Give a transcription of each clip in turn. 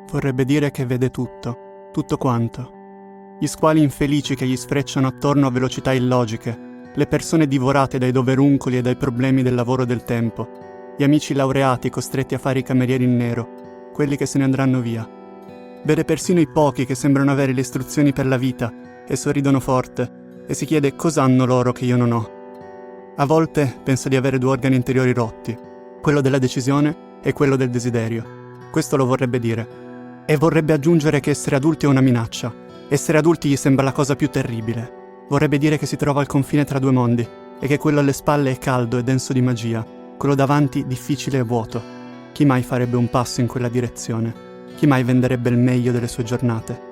vorrebbe dire che vede tutto, tutto quanto. Gli squali infelici che gli sfrecciano attorno a velocità illogiche, le persone divorate dai doveruncoli e dai problemi del lavoro e del tempo, gli amici laureati costretti a fare i camerieri in nero, quelli che se ne andranno via. Vede persino i pochi che sembrano avere le istruzioni per la vita e sorridono forte e si chiede cosa hanno loro che io non ho. A volte pensa di avere 2 organi interiori rotti, quello della decisione e quello del desiderio. Questo lo vorrebbe dire. E vorrebbe aggiungere che essere adulti è una minaccia. Essere adulti gli sembra la cosa più terribile. Vorrebbe dire che si trova al confine tra 2 mondi e che quello alle spalle è caldo e denso di magia, quello davanti difficile e vuoto. Chi mai farebbe un passo in quella direzione? Chi mai venderebbe il meglio delle sue giornate?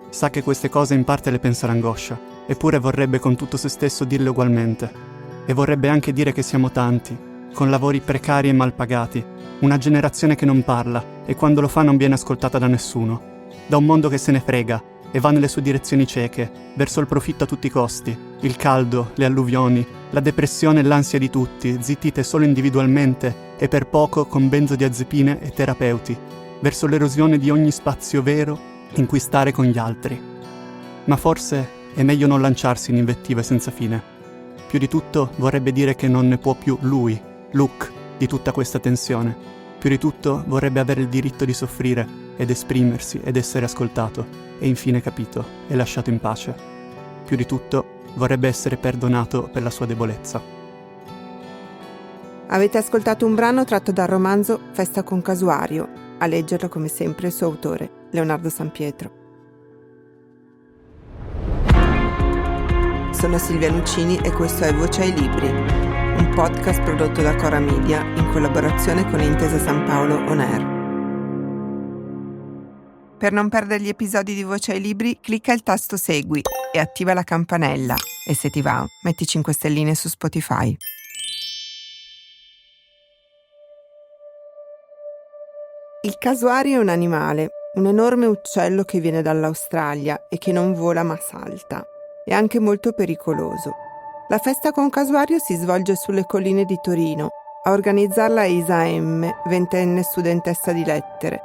Sa che queste cose in parte le pensa l'angoscia, eppure vorrebbe con tutto se stesso dirle ugualmente. E vorrebbe anche dire che siamo tanti, con lavori precari e mal pagati, una generazione che non parla e quando lo fa non viene ascoltata da nessuno, da un mondo che se ne frega e va nelle sue direzioni cieche, verso il profitto a tutti i costi, il caldo, le alluvioni, la depressione e l'ansia di tutti, zittite solo individualmente e per poco con benzodiazepine e terapeuti, verso l'erosione di ogni spazio vero in cui stare con gli altri. Ma forse è meglio non lanciarsi in invettive senza fine. Più di tutto vorrebbe dire che non ne può più lui, Luke, di tutta questa tensione. Più di tutto vorrebbe avere il diritto di soffrire ed esprimersi ed essere ascoltato e infine capito e lasciato in pace. Più di tutto vorrebbe essere perdonato per la sua debolezza. Avete ascoltato un brano tratto dal romanzo Festa con Casuario. A leggerlo come sempre il suo autore, Leonardo Sampietro. Sono Silvia Lucini e questo è Voce ai Libri, un podcast prodotto da Cora Media in collaborazione con Intesa San Paolo On Air. Per non perdere gli episodi di Voce ai Libri, clicca il tasto Segui e attiva la campanella. E se ti va, metti 5 stelline su Spotify. Il casuario è un animale, un enorme uccello che viene dall'Australia e che non vola ma salta. È anche molto pericoloso. La festa con casuario si svolge sulle colline di Torino. A organizzarla è Isa M., 20enne studentessa di lettere.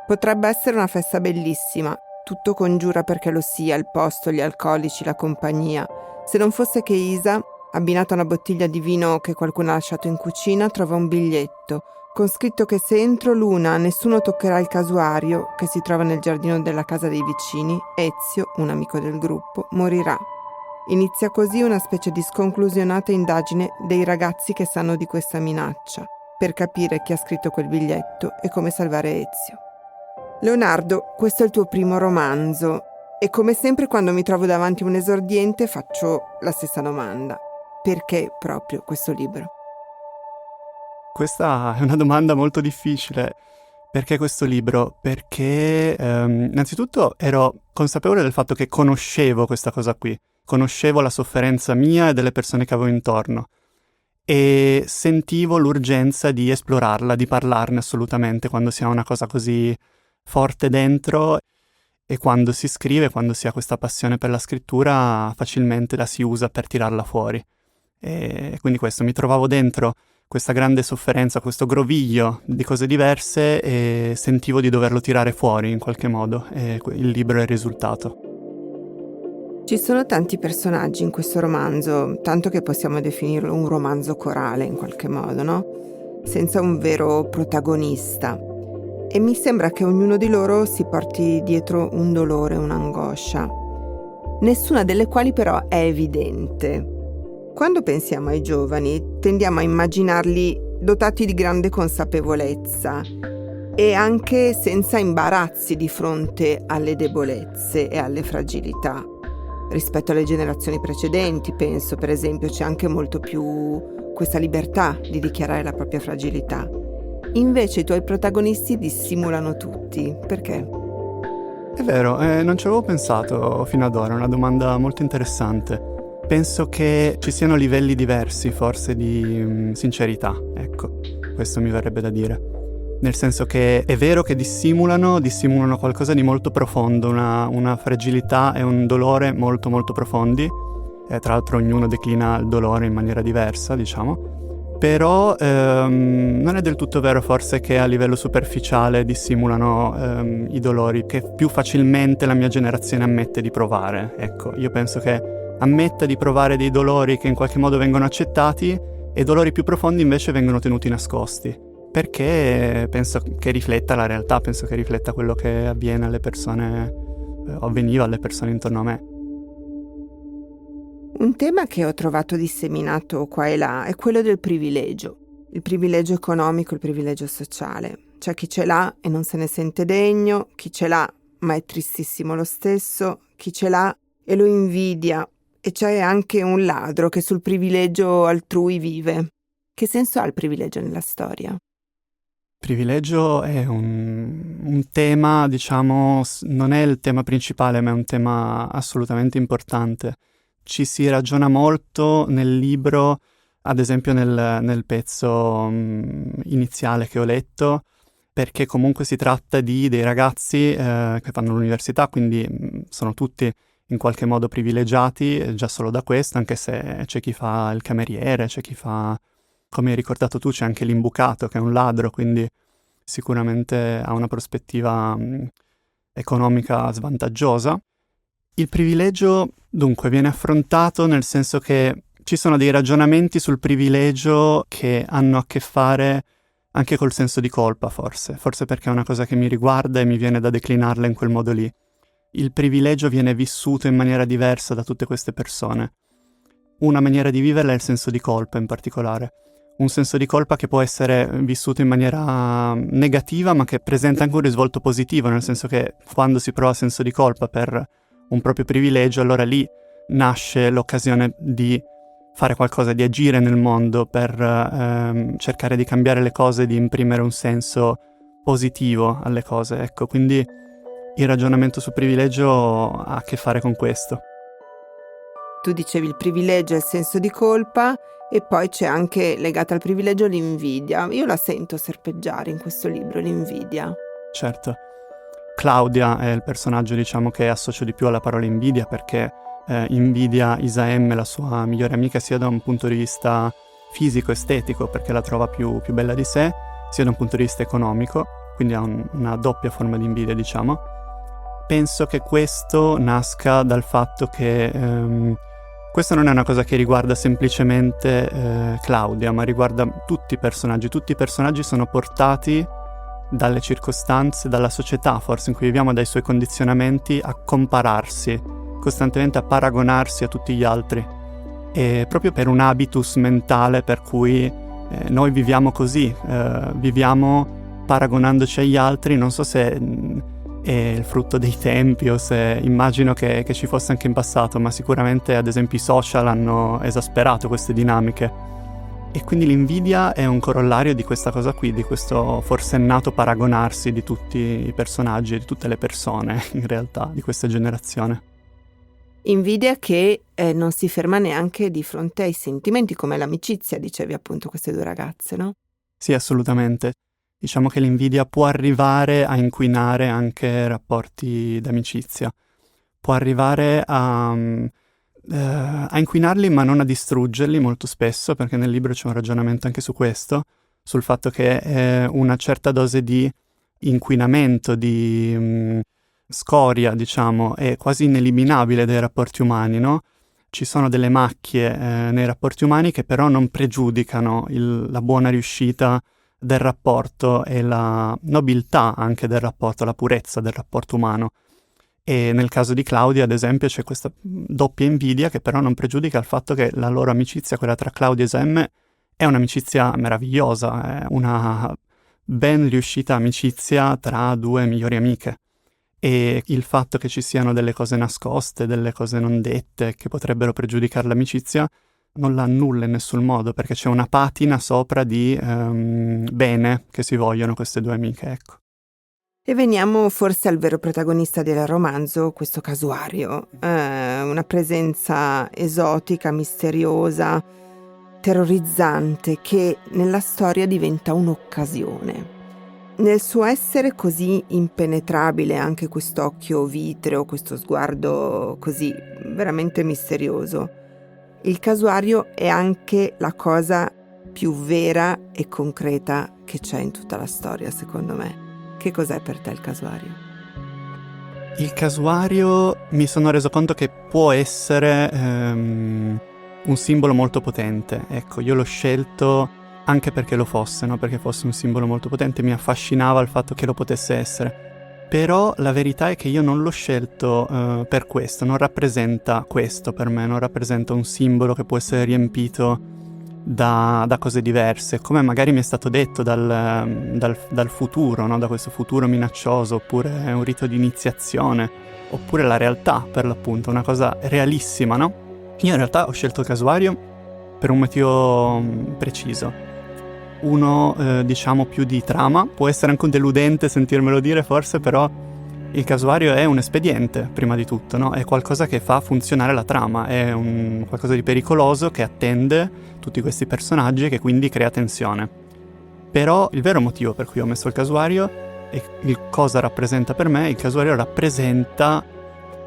Potrebbe essere una festa bellissima. Tutto congiura perché lo sia, il posto, gli alcolici, la compagnia. Se non fosse che Isa, abbinata a una bottiglia di vino che qualcuno ha lasciato in cucina, trova un biglietto con scritto che se entro l'una nessuno toccherà il casuario, che si trova nel giardino della casa dei vicini, Ezio, un amico del gruppo, morirà. Inizia così una specie di sconclusionata indagine dei ragazzi che sanno di questa minaccia, per capire chi ha scritto quel biglietto e come salvare Ezio. Leonardo, questo è il tuo primo romanzo e come sempre quando mi trovo davanti a un esordiente faccio la stessa domanda. Perché proprio questo libro? Questa è una domanda molto difficile. Perché questo libro? Perché innanzitutto ero consapevole del fatto che conoscevo questa cosa qui. Conoscevo la sofferenza mia e delle persone che avevo intorno e sentivo l'urgenza di esplorarla, di parlarne assolutamente quando si ha una cosa così forte dentro e quando si scrive, quando si ha questa passione per la scrittura, facilmente la si usa per tirarla fuori. E quindi questo, mi trovavo dentro questa grande sofferenza, questo groviglio di cose diverse e sentivo di doverlo tirare fuori in qualche modo e il libro è il risultato. Ci sono tanti personaggi in questo romanzo, tanto che possiamo definirlo un romanzo corale in qualche modo, no? Senza un vero protagonista. E mi sembra che ognuno di loro si porti dietro un dolore, un'angoscia, nessuna delle quali però è evidente. Quando pensiamo ai giovani, tendiamo a immaginarli dotati di grande consapevolezza e anche senza imbarazzi di fronte alle debolezze e alle fragilità. Rispetto alle generazioni precedenti, penso, per esempio, c'è anche molto più questa libertà di dichiarare la propria fragilità. Invece i tuoi protagonisti dissimulano tutti. Perché? È vero, non ci avevo pensato fino ad ora, è una domanda molto interessante. Penso che ci siano livelli diversi, forse, di sincerità, ecco, questo mi verrebbe da dire. Nel senso che è vero che dissimulano qualcosa di molto profondo, una fragilità e un dolore molto molto profondi, tra l'altro ognuno declina il dolore in maniera diversa, diciamo, Però non è del tutto vero forse che a livello superficiale dissimulano i dolori che più facilmente la mia generazione ammette di provare. Ecco, io penso che ammetta di provare dei dolori che in qualche modo vengono accettati e dolori più profondi invece vengono tenuti nascosti, perché penso che rifletta la realtà, penso che rifletta quello che avviene alle persone, o avveniva alle persone intorno a me. Un tema che ho trovato disseminato qua e là è quello del privilegio. Il privilegio economico, il privilegio sociale. C'è chi ce l'ha e non se ne sente degno, chi ce l'ha ma è tristissimo lo stesso, chi ce l'ha e lo invidia, e c'è anche un ladro che sul privilegio altrui vive. Che senso ha il privilegio nella storia? Privilegio è un tema, diciamo, non è il tema principale, ma è un tema assolutamente importante. Ci si ragiona molto nel libro, ad esempio nel pezzo iniziale che ho letto, perché comunque si tratta di dei ragazzi che fanno l'università, quindi sono tutti in qualche modo privilegiati, già solo da questo, anche se c'è chi fa il cameriere, c'è chi fa, come hai ricordato tu, c'è anche l'imbucato che è un ladro, quindi sicuramente ha una prospettiva economica svantaggiosa. Il privilegio, dunque, viene affrontato nel senso che ci sono dei ragionamenti sul privilegio che hanno a che fare anche col senso di colpa, forse perché è una cosa che mi riguarda e mi viene da declinarla in quel modo lì. Il privilegio viene vissuto in maniera diversa da tutte queste persone. Una maniera di viverla è il senso di colpa in particolare. Un senso di colpa che può essere vissuto in maniera negativa, ma che presenta anche un risvolto positivo, nel senso che quando si prova senso di colpa per un proprio privilegio, allora lì nasce l'occasione di fare qualcosa, di agire nel mondo per cercare di cambiare le cose, di imprimere un senso positivo alle cose. Ecco, quindi il ragionamento sul privilegio ha a che fare con questo. Tu dicevi il privilegio e il senso di colpa, e poi c'è anche legata al privilegio l'invidia. Io la sento serpeggiare in questo libro, l'invidia. Certo. Claudia è il personaggio, diciamo, che associo di più alla parola invidia, perché invidia Isaemme, la sua migliore amica, sia da un punto di vista fisico-estetico, perché la trova più bella di sé, sia da un punto di vista economico, quindi ha una doppia forma di invidia, diciamo. Penso che questo nasca dal fatto che questo non è una cosa che riguarda semplicemente Claudia, ma riguarda tutti i personaggi. Tutti i personaggi sono portati dalle circostanze, dalla società forse in cui viviamo, dai suoi condizionamenti, a compararsi, costantemente a paragonarsi a tutti gli altri. E proprio per un habitus mentale per cui noi viviamo così, viviamo paragonandoci agli altri. Non so se è il frutto dei tempi o se immagino che ci fosse anche in passato, ma sicuramente ad esempio i social hanno esasperato queste dinamiche. E quindi l'invidia è un corollario di questa cosa qui, di questo forsennato paragonarsi di tutti i personaggi e di tutte le persone, in realtà, di questa generazione. Invidia che non si ferma neanche di fronte ai sentimenti, come l'amicizia, dicevi appunto queste due ragazze, no? Sì, assolutamente. Diciamo che l'invidia può arrivare a inquinare anche rapporti d'amicizia. Può arrivare a inquinarli, ma non a distruggerli molto spesso, perché nel libro c'è un ragionamento anche su questo, sul fatto che una certa dose di inquinamento, di scoria, diciamo, è quasi ineliminabile dai rapporti umani, no? Ci sono delle macchie nei rapporti umani che però non pregiudicano la buona riuscita del rapporto e la nobiltà anche del rapporto, la purezza del rapporto umano. E nel caso di Claudia, ad esempio, c'è questa doppia invidia che però non pregiudica il fatto che la loro amicizia, quella tra Claudia e Isaemme, è un'amicizia meravigliosa, è una ben riuscita amicizia tra due migliori amiche. E il fatto che ci siano delle cose nascoste, delle cose non dette che potrebbero pregiudicare l'amicizia, non la annulla in nessun modo, perché c'è una patina sopra di bene che si vogliono queste due amiche, ecco. E veniamo forse al vero protagonista del romanzo, questo Casuario, una presenza esotica, misteriosa, terrorizzante, che nella storia diventa un'occasione. Nel suo essere così impenetrabile anche quest'occhio vitreo, questo sguardo così veramente misterioso, il Casuario è anche la cosa più vera e concreta che c'è in tutta la storia, secondo me. Che cos'è per te il casuario? Il casuario mi sono reso conto che può essere un simbolo molto potente. Ecco, io l'ho scelto anche perché lo fosse, no? Perché fosse un simbolo molto potente, mi affascinava il fatto che lo potesse essere. Però la verità è che io non l'ho scelto per questo, non rappresenta questo per me, non rappresenta un simbolo che può essere riempito da cose diverse, come magari mi è stato detto dal futuro, no? Da questo futuro minaccioso, oppure un rito di iniziazione, oppure la realtà, per l'appunto, una cosa realissima, no? Io in realtà ho scelto il casuario per un motivo preciso. Uno, diciamo, più di trama. Può essere anche un deludente sentirmelo dire, forse, però il casuario è un espediente, prima di tutto, no? È qualcosa che fa funzionare la trama, è qualcosa di pericoloso che attende tutti questi personaggi e che quindi crea tensione. Però il vero motivo per cui ho messo il casuario e il cosa rappresenta per me, il casuario rappresenta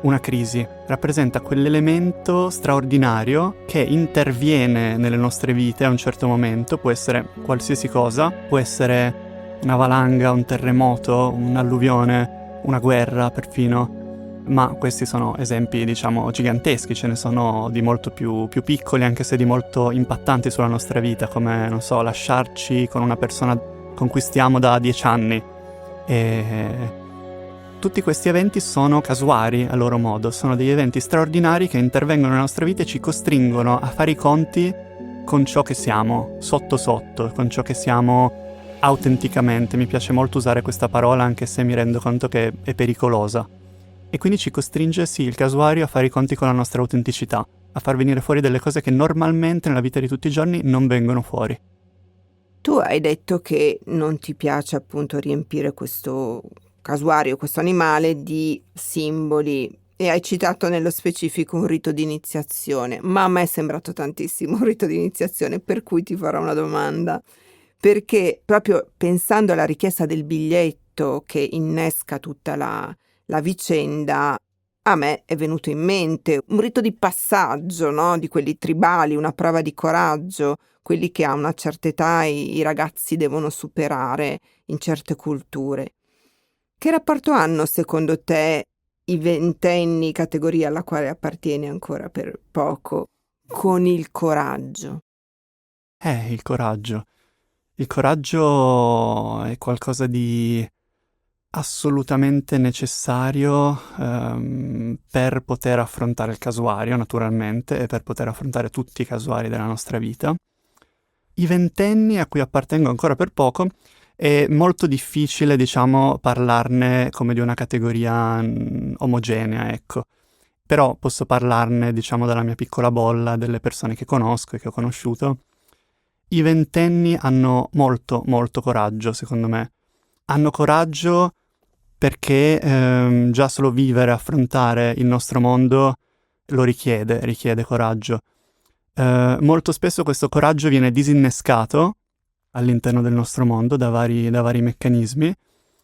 una crisi, rappresenta quell'elemento straordinario che interviene nelle nostre vite a un certo momento, può essere qualsiasi cosa, può essere una valanga, un terremoto, un'alluvione, una guerra perfino, ma questi sono esempi, diciamo, giganteschi, ce ne sono di molto più piccoli, anche se di molto impattanti sulla nostra vita, come, non so, lasciarci con una persona con cui stiamo da 10 anni. E tutti questi eventi sono casuari a loro modo, sono degli eventi straordinari che intervengono nella nostra vita e ci costringono a fare i conti con ciò che siamo, sotto sotto, con ciò che siamo autenticamente. Mi piace molto usare questa parola, anche se mi rendo conto che è pericolosa. E quindi ci costringe, sì, il casuario a fare i conti con la nostra autenticità, a far venire fuori delle cose che normalmente nella vita di tutti i giorni non vengono fuori. Tu hai detto che non ti piace appunto riempire questo casuario, questo animale, di simboli, e hai citato nello specifico un rito di iniziazione, ma a me è sembrato tantissimo un rito di iniziazione, per cui ti farò una domanda. Perché proprio pensando alla richiesta del biglietto che innesca tutta la vicenda, a me è venuto in mente un rito di passaggio, no? Di quelli tribali, una prova di coraggio, quelli che a una certa età i ragazzi devono superare in certe culture. Che rapporto hanno secondo te i ventenni, categoria alla quale appartieni ancora per poco, con il coraggio? Il coraggio. Il coraggio è qualcosa di assolutamente necessario per poter affrontare il casuario, naturalmente, e per poter affrontare tutti i casuari della nostra vita. I ventenni, a cui appartengo ancora per poco, è molto difficile, diciamo, parlarne come di una categoria omogenea, ecco. Però posso parlarne, diciamo, dalla mia piccola bolla, delle persone che conosco e che ho conosciuto. I ventenni hanno molto, molto coraggio, secondo me. Hanno coraggio perché già solo vivere, affrontare il nostro mondo lo richiede coraggio. Molto spesso questo coraggio viene disinnescato all'interno del nostro mondo da vari meccanismi,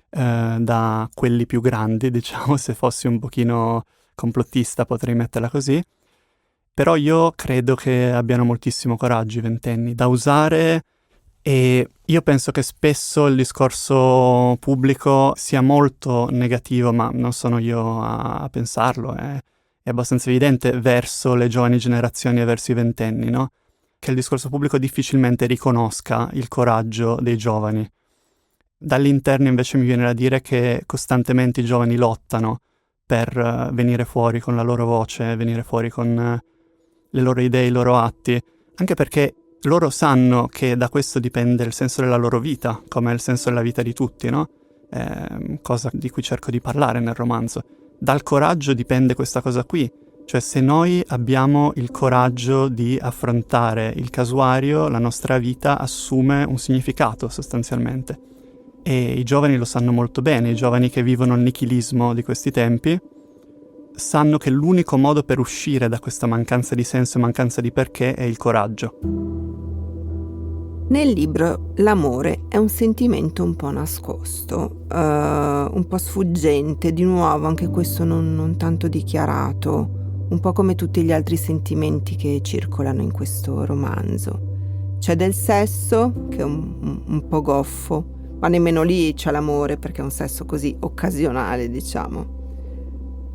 da quelli più grandi, diciamo, se fossi un pochino complottista potrei metterla così. Però io credo che abbiano moltissimo coraggio i ventenni da usare, e io penso che spesso il discorso pubblico sia molto negativo, ma non sono io a pensarlo, è abbastanza evidente verso le giovani generazioni e verso i ventenni, no? Che il discorso pubblico difficilmente riconosca il coraggio dei giovani. Dall'interno invece mi viene da dire che costantemente i giovani lottano per venire fuori con la loro voce, venire fuori con le loro idee, i loro atti, anche perché loro sanno che da questo dipende il senso della loro vita, come è il senso della vita di tutti, no? Cosa di cui cerco di parlare nel romanzo. Dal coraggio dipende questa cosa qui, cioè se noi abbiamo il coraggio di affrontare il casuario, la nostra vita assume un significato sostanzialmente. E i giovani lo sanno molto bene, i giovani che vivono il nichilismo di questi tempi sanno che l'unico modo per uscire da questa mancanza di senso e mancanza di perché è il coraggio. Nel libro l'amore è un sentimento un po' nascosto, un po' sfuggente, di nuovo anche questo non tanto dichiarato, un po' come tutti gli altri sentimenti che circolano in questo romanzo. C'è del sesso, che è un po' goffo, ma nemmeno lì c'è l'amore, perché è un sesso così occasionale, diciamo.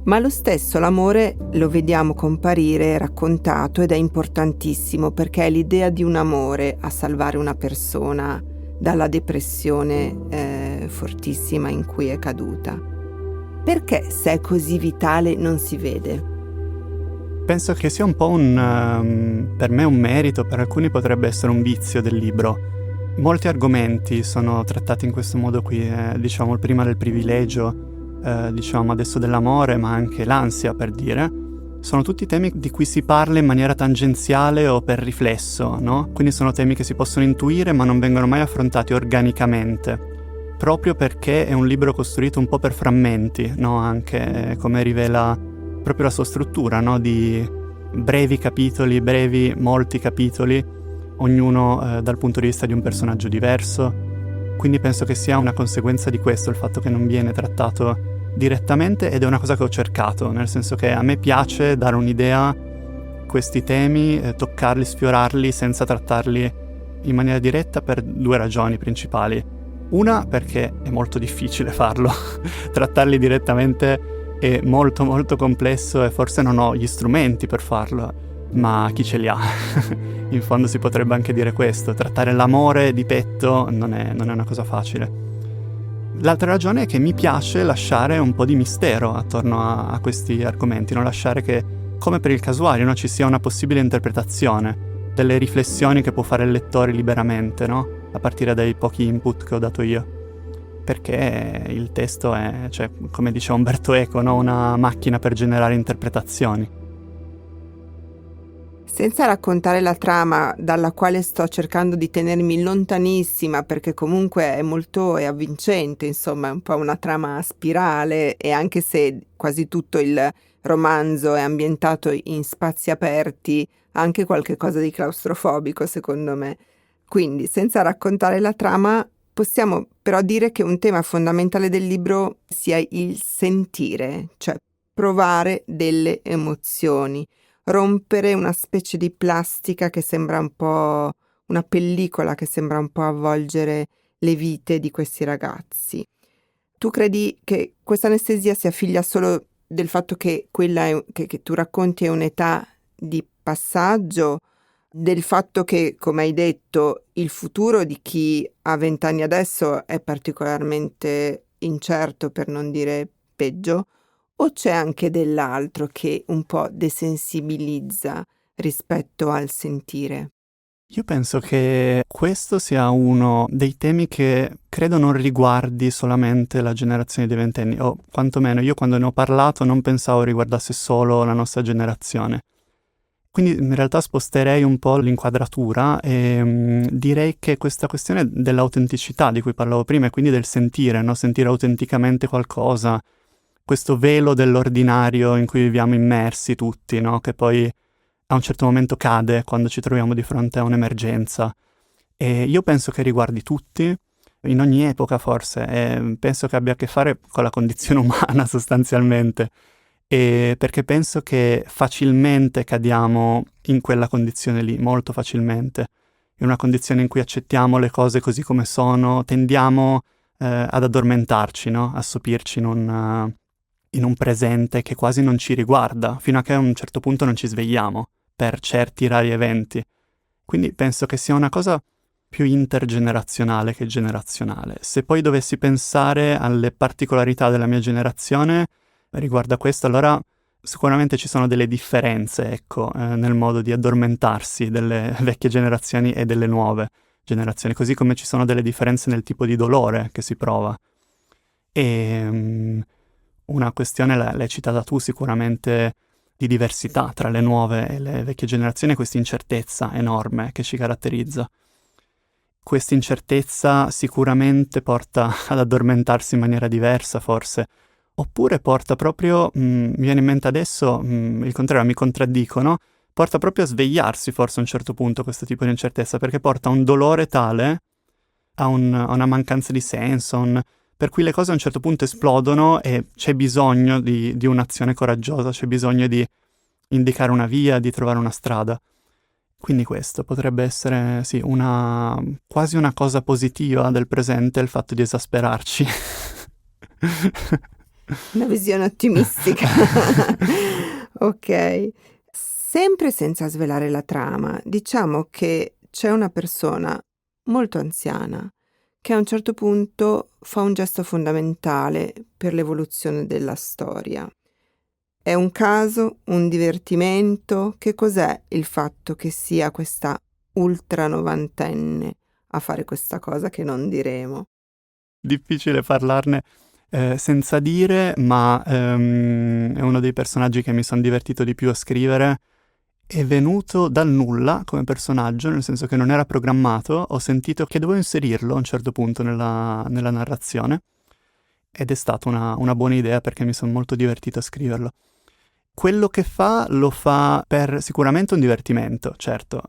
Ma lo stesso l'amore lo vediamo comparire, raccontato, ed è importantissimo, perché è l'idea di un amore a salvare una persona dalla depressione fortissima in cui è caduta. Perché, se è così vitale, non si vede? Penso che sia un po' per me un merito, per alcuni potrebbe essere un vizio del libro. Molti argomenti sono trattati in questo modo qui, diciamo prima del privilegio, diciamo adesso dell'amore, ma anche l'ansia, per dire. Sono tutti temi di cui si parla in maniera tangenziale o per riflesso, no? Quindi sono temi che si possono intuire ma non vengono mai affrontati organicamente, proprio perché è un libro costruito un po' per frammenti, no? Anche come rivela proprio la sua struttura, no? Di brevi capitoli, molti capitoli, ognuno dal punto di vista di un personaggio diverso. Quindi penso che sia una conseguenza di questo, il fatto che non viene trattato direttamente, ed è una cosa che ho cercato, nel senso che a me piace dare un'idea, questi temi, toccarli, sfiorarli senza trattarli in maniera diretta per due ragioni principali. Una, perché è molto difficile farlo, trattarli direttamente è molto molto complesso e forse non ho gli strumenti per farlo, ma chi ce li ha? In fondo si potrebbe anche dire questo, trattare l'amore di petto non è una cosa facile. L'altra ragione è che mi piace lasciare un po' di mistero attorno a questi argomenti, non lasciare che, come per il casuario, no, ci sia una possibile interpretazione, delle riflessioni che può fare il lettore liberamente, no? A partire dai pochi input che ho dato io. Perché il testo è, cioè, come diceva Umberto Eco, no? Una macchina per generare interpretazioni. Senza raccontare la trama, dalla quale sto cercando di tenermi lontanissima, perché comunque è avvincente, insomma, è un po' una trama a spirale, e anche se quasi tutto il romanzo è ambientato in spazi aperti, ha anche qualche cosa di claustrofobico, secondo me. Quindi, senza raccontare la trama, possiamo però dire che un tema fondamentale del libro sia il sentire, cioè provare delle emozioni, rompere una specie di plastica che sembra un po' una pellicola che sembra un po' avvolgere le vite di questi ragazzi. Tu credi che questa anestesia sia figlia solo del fatto che quella che tu racconti è un'età di passaggio, del fatto che, come hai detto, il futuro di chi ha 20 anni adesso è particolarmente incerto, per non dire peggio, o c'è anche dell'altro che un po' desensibilizza rispetto al sentire? Io penso che questo sia uno dei temi che credo non riguardi solamente la generazione dei ventenni, o quantomeno io quando ne ho parlato non pensavo riguardasse solo la nostra generazione. Quindi in realtà sposterei un po' l'inquadratura e direi che questa questione dell'autenticità di cui parlavo prima, e quindi del sentire, no? Sentire autenticamente qualcosa, questo velo dell'ordinario in cui viviamo immersi tutti, no? Che poi a un certo momento cade quando ci troviamo di fronte a un'emergenza. E io penso che riguardi tutti, in ogni epoca forse, e penso che abbia a che fare con la condizione umana sostanzialmente. E perché penso che facilmente cadiamo in quella condizione lì, molto facilmente. In una condizione in cui accettiamo le cose così come sono, tendiamo ad addormentarci, no? A sopirci in un presente che quasi non ci riguarda, fino a che a un certo punto non ci svegliamo per certi rari eventi. Quindi penso che sia una cosa più intergenerazionale che generazionale. Se poi dovessi pensare alle particolarità della mia generazione riguardo a questo, allora sicuramente ci sono delle differenze, ecco, nel modo di addormentarsi delle vecchie generazioni e delle nuove generazioni, così come ci sono delle differenze nel tipo di dolore che si prova. E una questione l'hai citata tu sicuramente, di diversità tra le nuove e le vecchie generazioni, questa incertezza enorme che ci caratterizza. Questa incertezza sicuramente porta ad addormentarsi in maniera diversa, forse, oppure porta proprio, mi viene in mente adesso, il contrario, mi contraddico, no? Porta proprio a svegliarsi forse a un certo punto questo tipo di incertezza, perché porta a un dolore tale, a una mancanza di senso, per cui le cose a un certo punto esplodono e c'è bisogno di un'azione coraggiosa, c'è bisogno di indicare una via, di trovare una strada. Quindi questo potrebbe essere, sì, quasi una cosa positiva del presente, il fatto di esasperarci. Una visione ottimistica. Ok. Sempre senza svelare la trama, diciamo che c'è una persona molto anziana che a un certo punto fa un gesto fondamentale per l'evoluzione della storia. È un caso, un divertimento? Che cos'è il fatto che sia questa ultra novantenne a fare questa cosa che non diremo? Difficile parlarne senza dire, ma è uno dei personaggi che mi sono divertito di più a scrivere. È venuto dal nulla come personaggio, nel senso che non era programmato, ho sentito che dovevo inserirlo a un certo punto nella narrazione ed è stata una buona idea perché mi sono molto divertito a scriverlo. Quello che fa lo fa per sicuramente un divertimento, certo,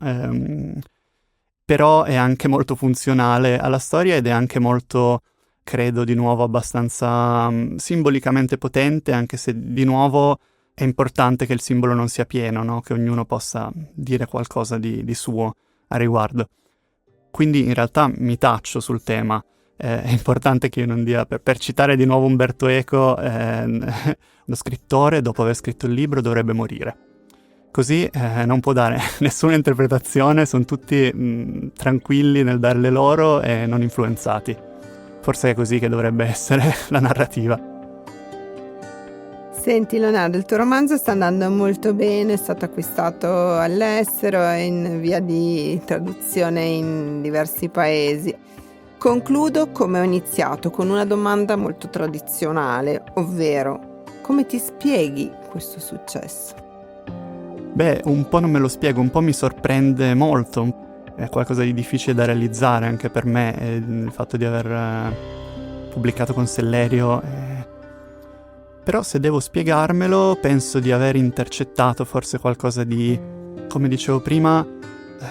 però è anche molto funzionale alla storia ed è anche molto, credo, di nuovo abbastanza simbolicamente potente, anche se di nuovo è importante che il simbolo non sia pieno, no? Che ognuno possa dire qualcosa di suo a riguardo. Quindi in realtà mi taccio sul tema. È importante che io non dia, per citare di nuovo Umberto Eco, lo scrittore dopo aver scritto il libro dovrebbe morire. Così non può dare nessuna interpretazione, sono tutti tranquilli nel darle loro e non influenzati. Forse è così che dovrebbe essere la narrativa. Senti Leonardo, il tuo romanzo sta andando molto bene, è stato acquistato all'estero, è in via di traduzione in diversi paesi. Concludo come ho iniziato, con una domanda molto tradizionale, ovvero: come ti spieghi questo successo? Beh, un po' non me lo spiego, un po' mi sorprende molto. È qualcosa di difficile da realizzare anche per me, il fatto di aver pubblicato con Sellerio. Però se devo spiegarmelo, penso di aver intercettato forse qualcosa di, come dicevo prima,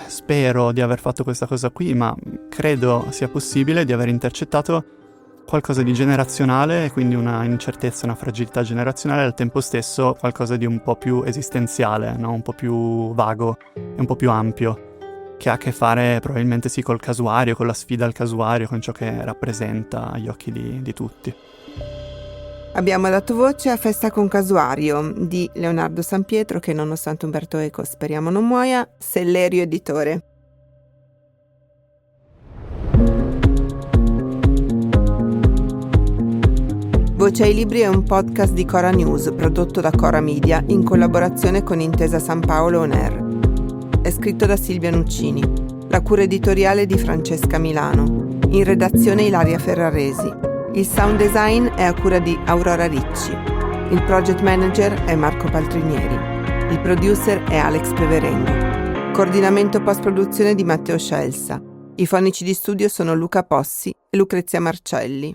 spero di aver fatto questa cosa qui, ma credo sia possibile di aver intercettato qualcosa di generazionale, quindi una incertezza, una fragilità generazionale, e al tempo stesso qualcosa di un po' più esistenziale, no? Un po' più vago e un po' più ampio, che ha a che fare probabilmente sì col casuario, con la sfida al casuario, con ciò che rappresenta agli occhi di tutti. Abbiamo dato voce a Festa con Casuario di Leonardo Sampietro, che nonostante Umberto Eco speriamo non muoia, Sellerio editore. Voce ai Libri è un podcast di Cora News prodotto da Cora Media in collaborazione con Intesa San Paolo On Air. È scritto da Silvia Nuccini. La cura editoriale di Francesca Milano. In redazione Ilaria Ferraresi. Il sound design è a cura di Aurora Ricci. Il project manager è Marco Paltrinieri. Il producer è Alex Peverengo. Coordinamento post-produzione di Matteo Scelsa. I fonici di studio sono Luca Possi e Lucrezia Marcelli.